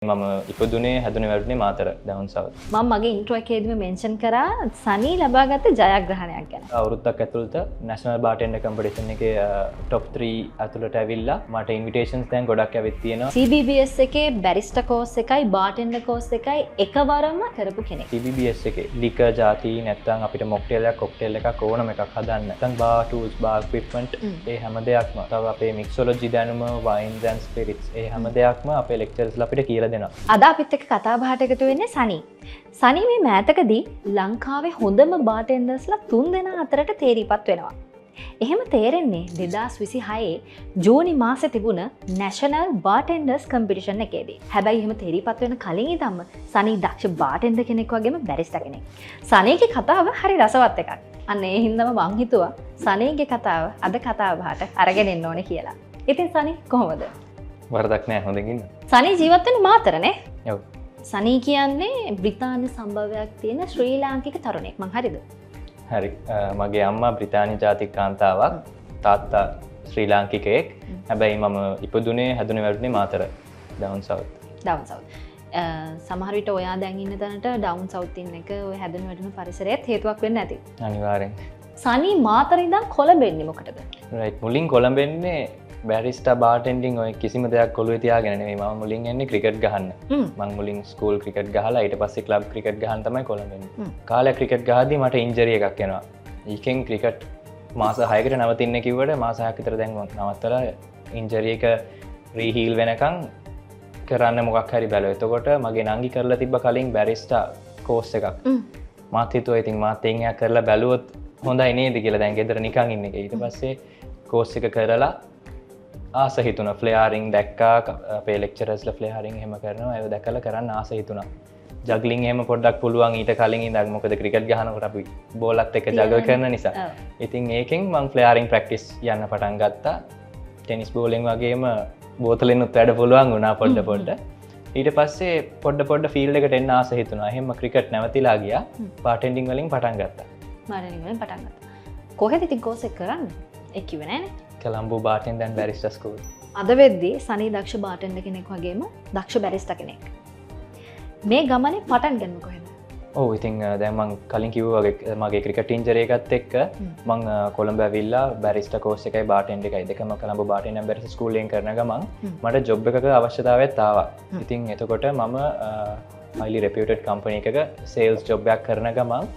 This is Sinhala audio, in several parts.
මම ඉපදුනේ හැදුනේ වැඩුනේ මාතර ඩවුන් සවුත්. මම මගේ ඉන්ට්‍රෝ එකේදීම මෙන්ෂන් කරා සනී ලබාගත් ජයග්‍රහණයක් ගැන. අවුරුද්දක් ඇතුළත නැෂනල් බාර්ටෙන්ඩර් කොම්පිටිෂන් එකේ টොප් 3 ඇතුළට ඇවිල්ලා මට ඉන්විටේෂන්ස් දැන් ගොඩක් ඇවිත් තියෙනවා. CBBS එකේ බැරිස්ටර් කෝස් එකයි බාර්ටෙන්ඩර් කෝස් එකයි එකවරම කරපු කෙනෙක්. CBBS එකේ ලිකර් ಜಾති නැත්නම් අපිට මොක්ටේල් එකක් කොක්ටේල් එකක් ඕනම එකක් හදන්න. නැත්නම් බාර් ටූල්ස් බාර් ඉක්විප්මන්ට් ඒ හැම දෙයක්ම තව අපේ මික්සොලොජි දැනුම වයින්ස් ඇන්ඩ් ස්පිරිට්ස් ඒ හැම දෙයක්ම අපේ ලෙක්චර්ස්ලා අපිට කියලා දෙනවා. අද අපිත් එක්ක කතා බහට එකතු වෙන්නේ සනී. සනී මේ මෑතකදී ලංකාවේ හොඳම බාර්ටෙන්ඩර්ස්ලා 3 දෙනා අතරට තේරිපත් වෙනවා. එහෙම තේරෙන්නේ 2026 ජූනි මාසේ තිබුණ නැෂනල් බාර්ටෙන්ඩර්ස් කම්පිටිෂන් එකේදී. හැබැයි එහෙම තේරිපත් වෙන කලින් ඉඳන්ම සනී දක්ෂ බාර්ටෙන්ඩර් කෙනෙක් වගේම බැරිස්ටර් කෙනෙක්. සනීගේ කතාව හරි රසවත් එකක්. අන්න ඒ හින්දාම මං හිතුවා සනීගේ කතාව අද කතාව බහට අරගෙන එන්න ඕනේ කියලා. ඉතින් සනී කොහොමද? වරදක් නෑ හොඳින් ඉන්න. සනී ජීවත් වෙන්නේ මාතරනේ. ඔව්. සනී කියන්නේ බ්‍රිතාන්‍ය සම්භවයක් තියෙන ශ්‍රී ලාංකික තරුණයෙක්. මං හරිද? හරි. මගේ අම්මා බ්‍රිතාන්‍ය ජාතික කාන්තාවක්, තාත්තා ශ්‍රී ලාංකිකයෙක්. හැබැයි මම ඉපදුනේ හැදුනේ වැඩුනේ Matara down south. Down south. සමහර විට ඔයා දැන් ඉන්න තැනට ඩවුන් සවුත් ඉන්න එක ඔය හැදුන වැඩුන පරිසරයත් හේතුවක් වෙන්න ඇති. අනිවාර්යෙන්. සනී මාතර ඉඳන් කොළඹ එන්නේ මොකටද? රයිට්. මුලින් කොළඹ එන්නේ බැරිස්ටර් බාර්ටෙන්ඩින් ඔය කිසිම දෙයක් ඔළුවේ තියාගෙන නෙමෙයි. මම මුලින් එන්නේ ක්‍රිකට් ගහන්න. මම මුලින් ස්කූල් ක්‍රිකට් ගහලා ඊට පස්සේ ක්ලබ් ක්‍රිකට් ගහන්න තමයි කොළඹ එන්නේ. කාලයක් ක්‍රිකට් ගහද්දි මට ඉන්ජරි එකක් එනවා. ඒකෙන් ක්‍රිකට් මාස 6කට නවතින්න කිව්වට මාස 6ක් විතර දැන් නවත්තලා ඉන්ජරි එක රීහීල් වෙනකන් කරන්න මොකක් හරි බැලුවා. එතකොට මගේ නංගි කරලා තිබ්බ කලින් බැරිස්ටර් කෝස් එකක්. මාත් හිතුවා ඉතින් මාත් එන් කරලා බැලුවොත් හොඳයි නේද කියලා. දැන් ගෙදර නිකන් ඉන්න එක. ඊට පස්සේ කෝස් එක කරලා ආස හිතුණා. ෆ්ලෙයාරින් දැක්කා. අපේ ලෙක්චරර්ස්ලා ෆ්ලෙයාරින් එහෙම කරනවා. ඒව දැකලා කරන්න ආස හිතුණා. ජග්ලින් එහෙම පොඩ්ඩක් පුළුවන් ඊට කලින් ඉඳන්. මොකද ක්‍රිකට් ගහනකොට අපි බෝලත් එක්ක ජගල් කරන නිසා. ඉතින් ඒකෙන් මම ෆ්ලෙයාරින් ප්‍රැක්ටිස් යන්න පටන් ගත්තා. ටෙනිස් බෝලින් වගේම බෝතලෙන්නුත් වැඩ පුළුවන් වුණා පොඩ්ඩ. ඊට පස්සේ පොඩ්ඩ ෆීල්ඩ් එකට එන්න ආස හිතුණා. එහෙම ක්‍රිකට් නැවතිලා ගියා. බාර්ටෙන්ඩින් වලින් පටන් ගත්තා. බාර්ටෙන්ඩින් වලින් පටන් ගත්තා. කොහෙද ඉතින් කෝස් එක කරන්නේ? ඒ කිව්වේ නෑනේ. Colombo bartender and barrister school. අද වෙද්දී සනී දක්ෂ බාර්ටෙන්ඩර් කෙනෙක් වගේම දක්ෂ බැරිස්ටර් කෙනෙක්. මේ ගමනේ පටන් ගන්න කොහෙද? ඔව් ඉතින් දැන් මම කලින් කිව්වා වගේ මගේ ක්‍රිකට් ඉන්ජරි එකත් එක්ක මම කොළඹ ඇවිල්ලා බැරිස්ටර් කෝස් එකයි බාර්ටෙන්ඩර් එකයි දෙකම Colombo bartender and barrister school එකෙන් කරන ගමන් මට ජොබ් එකක අවශ්‍යතාවයක් ආවා. ඉතින් එතකොට මම highly reputed company එකක sales job එකක් කරන ගමන්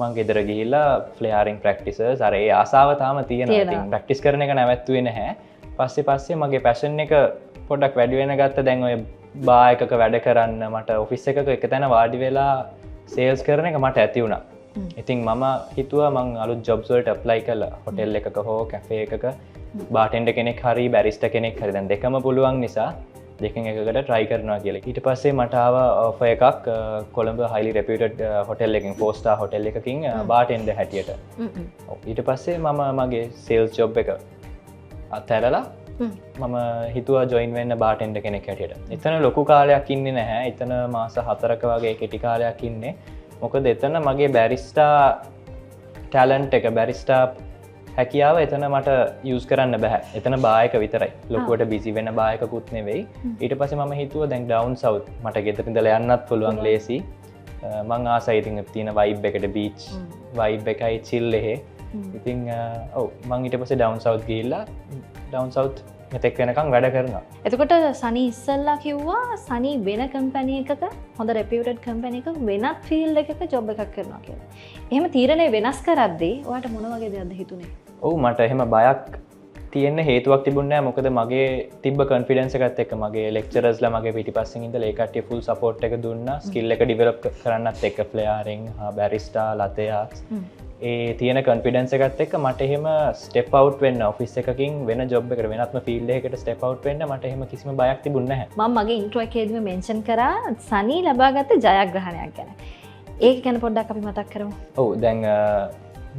මං ගෙදර ගිහිල්ලා ෆ්ලෙයාරින් ප්‍රැක්ටිසර්ස් අර ඒ ආසාව තාම තියෙනවා. ඉතින් ප්‍රැක්ටිස් කරන එක නැවැත්තුවේ නැහැ. පස්සේ මගේ පැෂන් එක පොඩ්ඩක් වැඩි වෙන ගත්ත. දැන් ඔය බා එකක වැඩ කරන්න මට ඔෆිස් එකක එක තැන වාඩි වෙලා සේල්ස් කරන එක මට ඇති වුණා. ඉතින් මම හිතුවා මං අලුත් ජොබ්ස් වලට ඇප්ලයි කළා. හොටෙල් එකක හෝ කැෆේ එකක බාර්ටෙන්ඩර් කෙනෙක් හරි බැරිස්ටර් කෙනෙක් හරි දැන් දෙකම පුළුවන් නිසා දෙකෙන් එකකට try කරනවා කියලා. ඊට පස්සේ මට ආව offer එකක් කොළඹ highly reputed hotel එකකින් 4 star hotel එකකින් bartender හැටියට. ඊට පස්සේ මම මගේ sales job එක අතහැරලා මම හිතුවා join වෙන්න bartender කෙනෙක් හැටියට. එතන ලොකු කාලයක් ඉන්නේ නැහැ. එතන මාස 4ක වගේ කෙටි කාලයක් ඉන්නේ. මොකද එතන මගේ barista talent එක barista හැකියාව එතන මට යස් කරන්න බැහැ. එතන බායක විතරයි. ලොකුවට බිසි වෙන බායකකුත් නෙවෙයි. ඊට පස්සේ මම හිතුවා දැන් ඩවුන් සවුත් මට ගෙදර ඉඳලා යන්නත් පුළුවන් ලේසි. මං ආසයි ඉතින් තියෙන වයිබ් එකට බීච් වයිබ් එකයි chill එහෙ. ඉතින් ඔව් මං ඊට පස්සේ ඩවුන් සවුත් ගිහිල්ලා ඩවුන් සවුත් මෙතෙක් වෙනකන් වැඩ කරනවා. එතකොට සනී ඉස්සල්ලා කිව්වා සනී වෙන කම්පැනි එකක හොඳ රෙපියුටඩ් කම්පැනි එකක වෙනත් ෆීල්ඩ් එකක ජොබ් එකක් කරනවා කියලා. එහෙම තීරණය වෙනස් කරද්දී ඔයාට මොන වගේ දෙයක්ද හිතුනේ? ඔව් මට එහෙම බයක් තියෙන්න හේතුවක් තිබුණේ නැහැ. මොකද මගේ තිබ්බ කොන්ෆිඩන්ස් එකත් එක්ක මගේ ලෙක්චරර්ස්ලා මගේ පිටිපස්සෙන් ඉඳලා ඒ කට්ටිය ෆුල් සපෝට් එක දුන්නා. ස්කිල් එක ඩෙවලොප් කරන්නත් එක්ක ෆ්ලෙයාරින්, බැරිස්ටා, ලතයා ඒ තියෙන කොන්ෆිඩන්ස් එකත් එක්ක මට එහෙම ස්ටෙප් අවුට් වෙන්න ඔෆිස් එකකින් වෙන ජොබ් එකකට වෙනත්ම ෆීල්ඩ් එකකට ස්ටෙප් අවුට් වෙන්න මට එහෙම කිසිම බයක් තිබුණේ නැහැ. මම මගේ ඉන්ට්‍රෝ එකේදීම මෙන්ෂන් කරා සනී ලබාගත් ජයග්‍රහණයක් ගැන. ඒක ගැන පොඩ්ඩක් අපි මතක් කරමු. ඔව් දැන්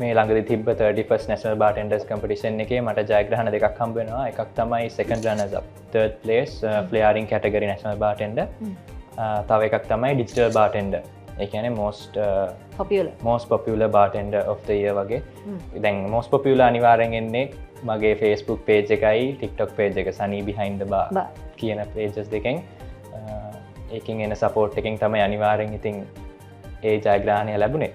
මේ ළඟදී තිබ්බ 31st National Bartenders Competition එකේ මට ජයග්‍රහණ දෙකක් හම්බ වෙනවා. එකක් තමයි second runners up, third place flaring category national bartender. තව එකක් තමයි digital bartender. ඒ කියන්නේ most popular bartender of the year වගේ. දැන් most popular අනිවාර්යෙන් එන්නේ මගේ Facebook page එකයි TikTok page එක Sunny Behind the Bar කියන pages දෙකෙන් ඒකින් එන සපෝට් එකින් තමයි අනිවාර්යෙන් ඉතින් ඒ ජයග්‍රහණය ලැබුණේ.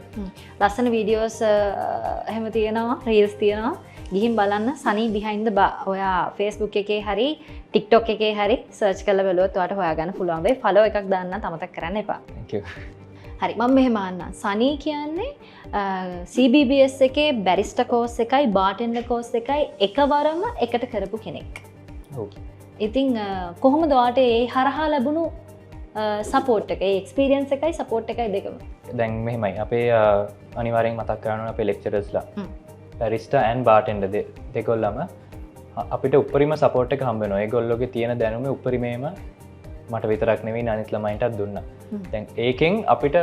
ලස්සන වීඩියෝස් එහෙම තියෙනවා, රීල්ස් තියෙනවා. ගිහින් බලන්න සනී බිහයින්ඩ් ද බා. ඔයා Facebook එකේ හරි TikTok එකේ හරි සර්ච් කරලා බලුවොත් ඔයාට හොයාගන්න පුළුවන් වෙයි. ෆලෝ එකක් දාන්න අමතක කරන්න එපා. Thank you. හරි මම මෙහෙම අහන්නම්. සනී කියන්නේ CBBS එකේ බැරිස්ටර් කෝස් එකයි බාර්ටෙන්ඩර් කෝස් එකයි එකවරම එකට කරපු කෙනෙක්. ඔව්. ඉතින් කොහොමද ඔයාට ඒ හරහා ලැබුණු සපෝට් එක, ඒ එක්ස්පීරියන්ස් එකයි සපෝට් එකයි දෙකම? දැන් මෙහෙමයි අපේ අනිවාර්යෙන් මතක් කරන්න ඕන අපේ ලෙක්චරර්ස්ලා. බැරිස්ටර් ඇන්ඩ් බාර්ටෙන්ඩර් දෙකොල්ලම අපිට උපරිම සපෝට් එක හම්බ වෙනවා. ඒගොල්ලෝගේ තියෙන දැනුම උපරිමේම මට විතරක් නෙවෙයි අනිත් ළමයින්ටත් දුන්නා. දැන් ඒකෙන් අපිට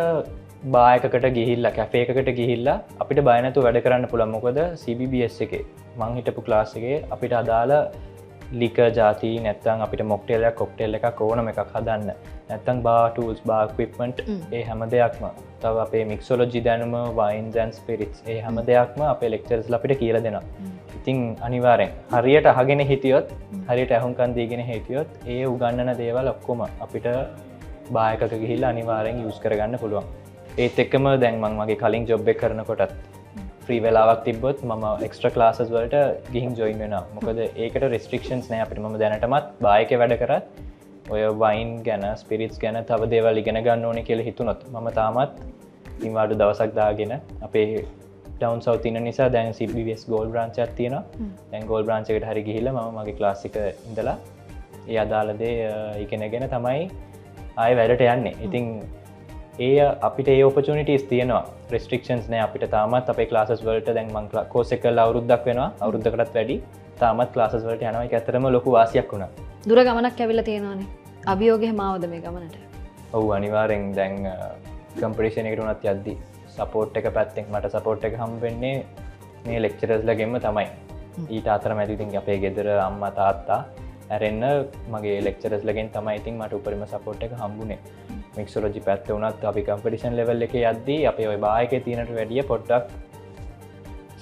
බාර් එකකට ගිහිල්ලා කැෆේ එකකට ගිහිල්ලා අපිට බය නැතුව වැඩ කරන්න පුළුවන්. මොකද CBBS එකේ මං හිටපු ක්ලාස් එකේ අපිට අදාළ ලිකර් ಜಾති නැත්නම් අපිට මොක්ටේල් එකක් කොක්ටේල් එකක් ඕනම එකක් හදන්න නැත්නම් බාර් ටූල්ස් බාර් ඉක්විප්මන්ට් ඒ හැම දෙයක්ම තව අපේ මික්සොලොජි දැනුම වයින්ස් ඇන්ඩ් ස්පිරිට්ස් ඒ හැම දෙයක්ම අපේ ලෙක්චර්ස්ලා අපිට කියලා දෙනවා. ඉතින් අනිවාර්යෙන් හරියට අහගෙන හිටියොත් හරියට අහුම්කන් දීගෙන හිටියොත් ඒ උගන්වන දේවල් ඔක්කොම අපිට බාර් එකක ගිහිල්ලා අනිවාර්යෙන් යූස් කරගන්න පුළුවන්. ඒත් එක්කම දැන් මම මගේ කලින් ජොබ් එක කරනකොටත් ෆ්‍රී වෙලාවක් තිබ්බොත් මම එක්ස්ට්‍රා ක්ලාසස් වලට ගිහින් ජොයින් වෙනවා. මොකද ඒකට රෙස්ට්‍රික්ෂන්ස් නැහැ අපිට. මම දැනටමත් බාර් එකේ වැඩ කරත් ඔය වයින් ගැන ස්පිරිට්ස් ගැන තව දේවල් ඉගෙන ගන්න ඕනේ කියලා හිතුනොත් මම තාමත් ඉන්වාඩු දවසක් දාගෙන අපේ ටවුන් සවුත් ඉන්න නිසා දැන් CBBS ගෝල්ඩ් බ්‍රාන්ච් එකක් තියෙනවා. දැන් ගෝල්ඩ් බ්‍රාන්ච් එකට හරි ගිහිල්ලා මම මගේ ක්ලාස් එක ඉඳලා ඒ අදාළ දේ ඉගෙනගෙන තමයි ආයෙ වැඩට යන්නේ. ඉතින් ඒ අපිට ඒ ඔපචුනිටිස් තියෙනවා. රෙස්ට්‍රික්ෂන්ස් නෑ අපිට තාමත් අපේ ක්ලාසස් වලට. දැන් මම කෝස් එක කරලා අවුරුද්දක් වෙනවා. අවුරුද්දකටත් වැඩි තාමත් ක්ලාසස් වලට යනවා. ඒක ඇත්තටම ලොකු වාසියක් වුණා. දුර ගමනක් ඇවිල්ලා තියෙනවානේ. අභියෝගය මාවද මේ ගමනට? ඔව් අනිවාර්යෙන්. දැන් කම්පිටිෂන් එකට උනත් යද්දි සපෝට් එක පැත්තෙන් මට සපෝට් එක හම්බ වෙන්නේ මේ ලෙක්චරර්ස්ලාගෙන්ම තමයි. ඊට අතරමැද ඉතින් අපේ ගෙදර අම්මා තාත්තා ඇරෙන්න මගේ ලෙක්චරර්ස්ලාගෙන් තමයි ඉතින් මට උපරිම සපෝට් එක හම්බුනේ. මික්සොලොජි පැත්ත වුණත් අපි කම්පිටිෂන් ලෙවල් එකේ යද්දී අපේ ওই බාර් එකේ තියෙනට වැඩිය පොඩ්ඩක්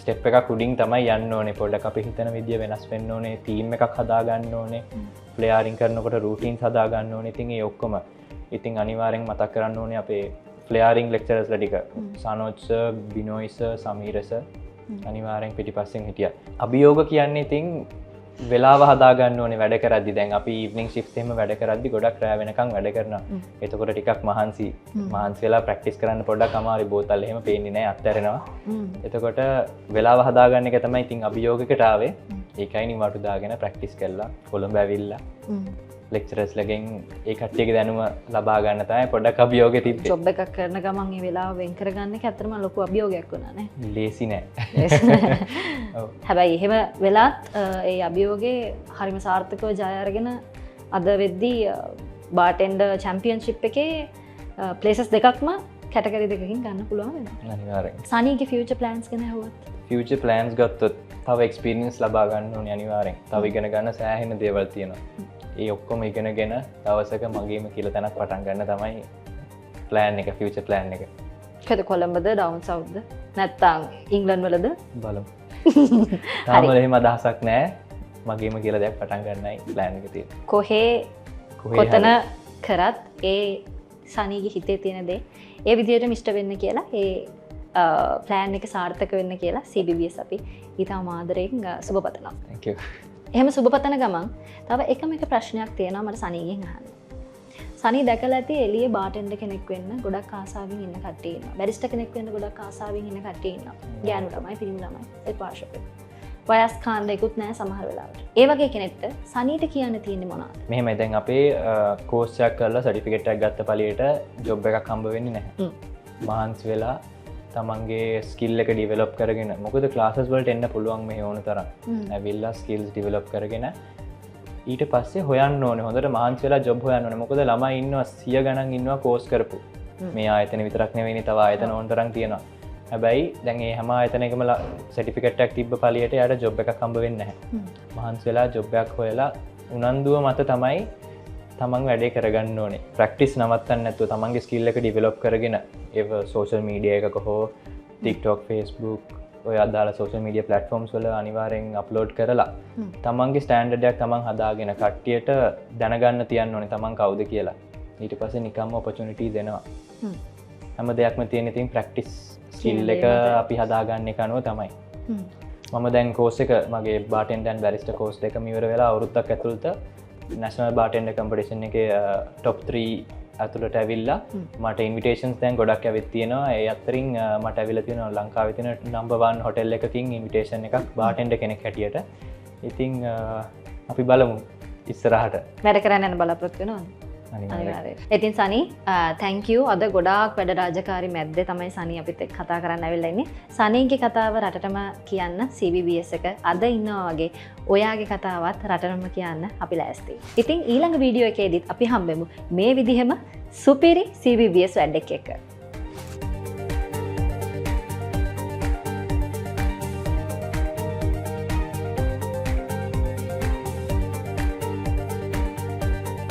ස්ටෙප් එකක් උඩින් තමයි යන්න ඕනේ. පොඩ්ඩක් අපි හිතන විදිය වෙනස් වෙන්න ඕනේ. ටීම් එකක් හදා ගන්න ඕනේ. ෆ්ලෙයාරින් කරනකොට රූටින්ස් හදා ගන්න ඕනේ. ඉතින් ඒ ඔක්කොම ඉතින් අනිවාර්යෙන් මතක් කරන්න ඕනේ අපේ ෆ්ලෙයාරින් ලෙක්චරර්ස්ලා ටික. සනෝජ් සර්, බිනෝයි සර්, සමීර සර් අනිවාර්යෙන් පිටිපස්සෙන් හිටියා. අභියෝග කියන්නේ ඉතින් වෙලාව හදාගන්න ඕනේ වැඩ කරද්දි. දැන් අපි ඊවනිං ෂිෆ්ට් එකෙම වැඩ කරද්දි ගොඩක් රෑ වෙනකන් වැඩ කරනවා. එතකොට ටිකක් මහන්සි වෙලා ප්‍රැක්ටිස් කරන්න පොඩ්ඩක් අමාරුයි. බෝතල් එහෙම පේන්නේ නැහැ, අත්හැරෙනවා. එතකොට වෙලාව හදාගන්න එක තමයි ඉතින් අභියෝගයකට ආවේ. ඒකයි නිවාඩු දාගෙන ප්‍රැක්ටිස් කළා. කොළඹ ඇවිල්ලා ලෙක්චරර්ස්ලාගෙන් ඒ කට්ටියගේ දැනුම ලබා ගන්න තමයි පොඩ්ඩක් අභියෝගෙ තිබ්බේ. ජොබ් එකක් කරන ගමන් මේ වෙලාව වෙන් කරගන්න එක ඇත්තටම ලොකු අභියෝගයක් වුණා නේ. ලේසි නෑ. හැබැයි එහෙම වෙලාත් ඒ අභියෝගේ හරිම සාර්ථකව ජය අරගෙන අද වෙද්දී බාර්ටෙන්ඩර් චැම්පියන්ෂිප් එකේ ප්ලේසස් දෙකක්ම කැටගරි දෙකකින් ගන්න පුළුවන් වෙනවා. අනිවාර්යෙන්. සනීගේ ෆියුචර් ප්ලෑන්ස් ගැන ඇහුවොත්? ෆියුචර් ප්ලෑන්ස් ගත්තොත් තව එක්ස්පීරියන්ස් ලබා ගන්න ඕනේ අනිවාර්යෙන්. තව ඉගෙන ගන්න සෑහෙන දේවල් තියෙනවා. ඒ ඔක්කොම ඉගෙනගෙන දවසක මගේම කියලා තැනක් පටන් ගන්න තමයි ප්ලෑන් එක, ෆියුචර් ප්ලෑන් එක. කද කොළඹද, ඩවුන් සවුත්ද, නැත්නම් ඉංග්ලන්ඩ් වලද? බලමු. තාම එහෙම අදහසක් නැහැ. මගේම කියලා දෙයක් පටන් ගන්නයි ප්ලෑන් එක තියෙන්නේ. කොහේ කොතන කරත් ඒ සනීගේ හිතේ තියෙන දේ ඒ විදිහට මිෂ්ට වෙන්න කියලා, ඒ ප්ලෑන් එක සාර්ථක වෙන්න කියලා CBBS අපි ඊටම ආදරයෙන් සුබ පතනවා. Thank you. එහෙම සුබ පතන ගමන් තව එකම එක ප්‍රශ්නයක් තියෙනවා මට සනීගෙන් අහන්න. සනී දැකලා ඇති එළියේ බාර්ටෙන්ඩර් කෙනෙක් වෙන්න ගොඩක් ආසාවෙන් ඉන්න කට්ටිය ඉන්නවා. බැරිස්ටර් කෙනෙක් වෙන්න ගොඩක් ආසාවෙන් ඉන්න කට්ටිය ඉන්නවා. ගෑනු ළමයි, පිරිමි ළමයි, ඒ පාර්ශවයෙන්. වයස් කාණ්ඩයකුත් නැහැ සමහර වෙලාවට. ඒ වගේ කෙනෙක්ට සනීට කියන්න තියෙන්නේ මොනවද? මෙහෙමයි දැන් අපේ කෝස් එකක් කරලා සර්ටිෆිකේට් එකක් ගත්ත පළියට ජොබ් එකක් හම්බ වෙන්නේ නැහැ. මහන්සි වෙලා තමන්ගේ ස්කිල් එක ඩිවෙලොප් කරගෙන, මොකද ක්ලාසස් වලට එන්න පුළුවන් මේ ඕන තරම්. ඇවිල්ලා ස්කිල්ස් ඩිවෙලොප් කරගෙන ඊට පස්සේ හොයන්න ඕනේ. හොඳට මහන්සි වෙලා ජොබ් හොයන්න ඕනේ. මොකද ළමයි ඉන්නවා 100 ගණන් ඉන්නවා කෝස් කරපු. මේ ආයතන විතරක් නෙවෙයි, තව ආයතන ඕන තරම් තියෙනවා. හැබැයි දැන් මේ හැම ආයතනයකම සර්ටිෆිකේට් එකක් තිබ්බ පළියට යාට ජොබ් එකක් හම්බ වෙන්නේ නැහැ. මහන්සි වෙලා ජොබ් එකක් හොයලා උනන්දුව මත තමයි තමන් වැඩේ කරගන්න ඕනේ. ප්‍රැක්ටිස් නවත්තන්න නැතුව තමන්ගේ ස්කිල් එක ඩිවෙලොප් කරගෙන ඒව සෝෂල් මීඩියා එකක හෝ TikTok, Facebook ඔය අදාළ සෝෂල් මීඩියා ප්ලැට්ෆෝම්ස් වල අනිවාර්යෙන් අප්ලෝඩ් කරලා තමන්ගේ ස්ටෑන්ඩඩ් එකක් තමන් හදාගෙන කට්ටියට දැනගන්න තියන්න ඕනේ තමන් කවුද කියලා. ඊට පස්සේ නිකම්ම ඔපචුනිටි දෙනවා හ්ම්. හැම දෙයක්ම තියෙන ඉතින් ප්‍රැක්ටිස් ස්කිල් එක අපි හදාගන්න එක අනුව තමයි මම දැන් කෝස් එක මගේ බාටෙන්ඩන් බැරිස්ට කෝස් දෙක මිවර වෙලා අවුරුද්දක් ඇතුළත නැශනල් බාටෙන්ඩ කම්පිටිෂන් එක ටොප් 3 ඇතුළට ඇවිල්ලා මට ඉන්විටේෂන්ස් දැන් ගොඩක් ඇවිත් තියෙනවා ඒ අතරින් මට ඇවිල්ලා තියෙනවා ලංකාවේ තියෙන නම්බර් 1 හොටෙල් එකකින් ඉන්විටේෂන් එකක් බාටෙන්ඩර් කෙනෙක් හැටියට ඉතින් අපි බලමු ඉස්සරහට වැඩ කරන්න යන බලාපොරොත්තු වෙනවද? අනිවාර්යයෙන්. ඉතින් සනි තැන්ක් යූ අද ගොඩාක් වැඩ රාජකාරි මැද්දේ තමයි සනි අපිත් එක්ක කතා කරන්න ඇවිල්ලා ඉන්නේ. සනීගේ කතාව රටටම කියන්න CBBS එක අද ඉන්නවා වගේ ඔයාගේ කතාවත් රටටම කියන්න අපි ලෑස්තියි. ඉතින් ඊළඟ වීඩියෝ එකේදීත් අපි හම්බෙමු මේ විදිහම සුපිරි CBBS වැඩක් එක්ක.